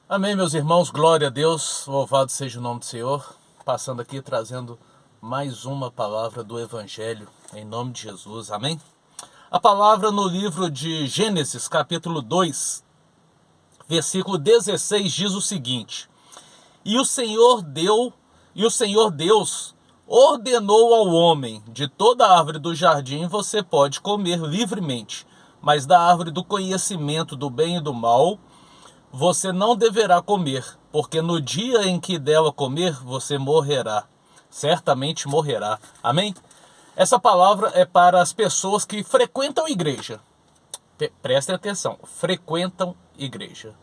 Amém, meus irmãos, glória a Deus, louvado seja o nome do Senhor. Passando aqui, trazendo mais uma palavra do Evangelho, em nome de Jesus, amém? A palavra no livro de Gênesis, capítulo 2, versículo 16, diz o seguinte: E o Senhor Deus ordenou ao homem: de toda árvore do jardim você pode comer livremente, mas da árvore do conhecimento do bem e do mal você não deverá comer, porque no dia em que dela comer, você morrerá. Certamente morrerá. Amém? Essa palavra é para as pessoas que frequentam igreja. Prestem atenção, frequentam igreja.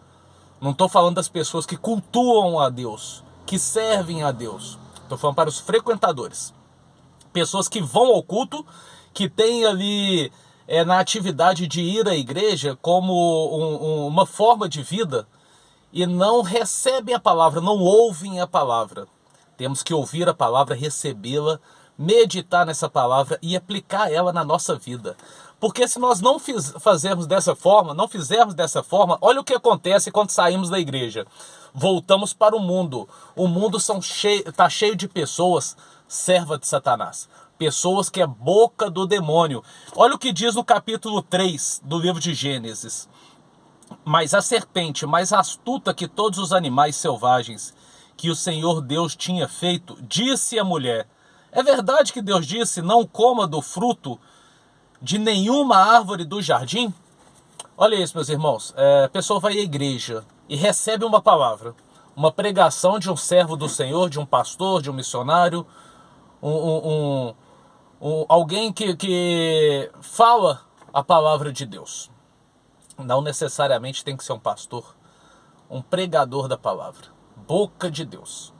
Não estou falando das pessoas que cultuam a Deus, que servem a Deus. Estou falando para os frequentadores. Pessoas que vão ao culto, que têm ali na atividade de ir à igreja como uma forma de vida e não recebem a palavra, não ouvem a palavra. Temos que ouvir a palavra, recebê-la, meditar nessa palavra e aplicar ela na nossa vida. Porque se nós não fizermos dessa forma, olha o que acontece quando saímos da igreja. Voltamos para o mundo. O mundo está cheio de pessoas servas de Satanás. Pessoas que é boca do demônio. Olha o que diz no capítulo 3 do livro de Gênesis. Mas a serpente, mais astuta que todos os animais selvagens que o Senhor Deus tinha feito, disse à mulher: É verdade que Deus disse, não coma do fruto de nenhuma árvore do jardim? Olha isso, meus irmãos. A pessoa vai à igreja e recebe uma palavra, uma pregação de um servo do Senhor, de um pastor, de um missionário, alguém que fala a palavra de Deus. Não necessariamente tem que ser um pastor, um pregador da palavra, boca de Deus.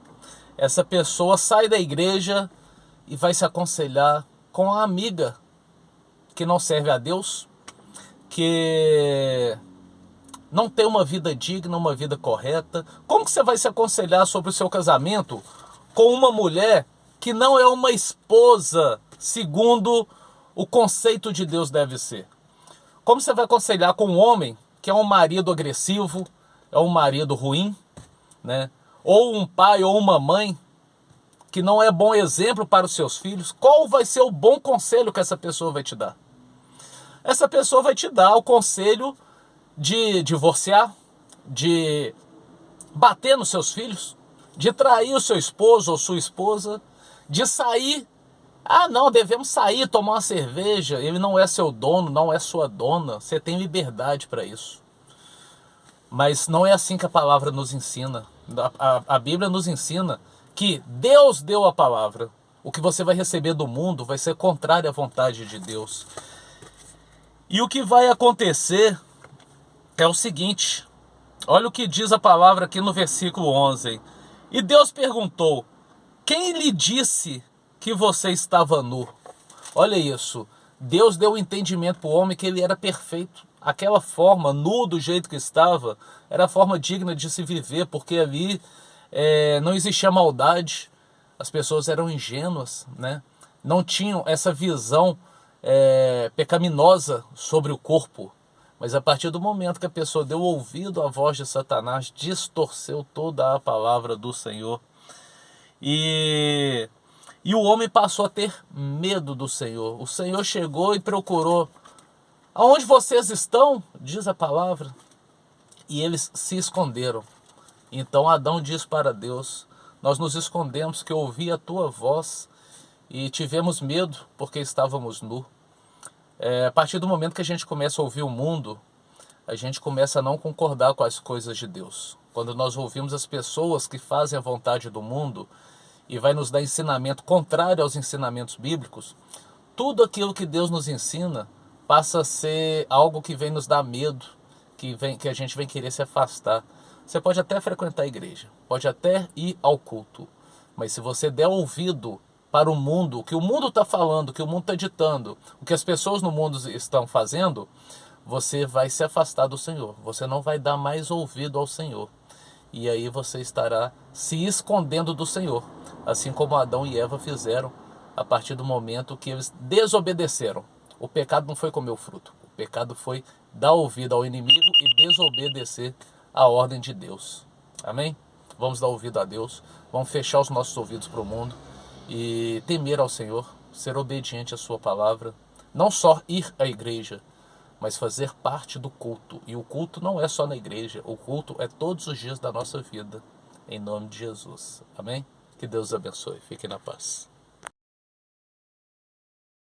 Essa pessoa sai da igreja e vai se aconselhar com a amiga que não serve a Deus, que não tem uma vida digna, uma vida correta. Como que você vai se aconselhar sobre o seu casamento com uma mulher que não é uma esposa segundo o conceito de Deus deve ser? Como você vai aconselhar com um homem que é um marido agressivo, é um marido ruim, né? Ou um pai ou uma mãe que não é bom exemplo para os seus filhos? Qual vai ser o bom conselho que essa pessoa vai te dar? Essa pessoa vai te dar o conselho de divorciar, de bater nos seus filhos, de trair o seu esposo ou sua esposa, de sair. Ah, não, devemos sair, tomar uma cerveja. Ele não é seu dono, não é sua dona. Você tem liberdade para isso. Mas não é assim que a palavra nos ensina. A Bíblia nos ensina que Deus deu a palavra. O que você vai receber do mundo vai ser contrário à vontade de Deus. E o que vai acontecer é o seguinte. Olha o que diz a palavra aqui no versículo 11. E Deus perguntou: quem lhe disse que você estava nu? Olha isso. Deus deu o entendimento para o homem que ele era perfeito. Aquela forma, nu do jeito que estava, era a forma digna de se viver, porque ali não existia maldade. As pessoas eram ingênuas, né? Não tinham essa visão pecaminosa sobre o corpo. Mas a partir do momento que a pessoa deu ouvido à voz de Satanás, distorceu toda a palavra do Senhor. E o homem passou a ter medo do Senhor. O Senhor chegou e procurou. Aonde vocês estão? Diz a palavra. E eles se esconderam. Então Adão diz para Deus: nós nos escondemos, que eu ouvi a tua voz e tivemos medo porque estávamos nus. A partir do momento que a gente começa a ouvir o mundo, a gente começa a não concordar com as coisas de Deus. Quando nós ouvimos as pessoas que fazem a vontade do mundo e vai nos dar ensinamento contrário aos ensinamentos bíblicos, tudo aquilo que Deus nos ensina passa a ser algo que vem nos dar medo, que a gente vem querer se afastar. Você pode até frequentar a igreja, pode até ir ao culto, mas se você der ouvido para o mundo, o que o mundo está falando, o que o mundo está ditando, o que as pessoas no mundo estão fazendo, você vai se afastar do Senhor. Você não vai dar mais ouvido ao Senhor. E aí você estará se escondendo do Senhor, assim como Adão e Eva fizeram a partir do momento que eles desobedeceram. O pecado não foi comer o fruto. O pecado foi dar ouvido ao inimigo e desobedecer a ordem de Deus. Amém? Vamos dar ouvido a Deus, vamos fechar os nossos ouvidos para o mundo e temer ao Senhor, ser obediente à sua palavra, não só ir à igreja, mas fazer parte do culto. E o culto não é só na igreja, o culto é todos os dias da nossa vida, em nome de Jesus. Amém? Que Deus abençoe. Fiquem na paz.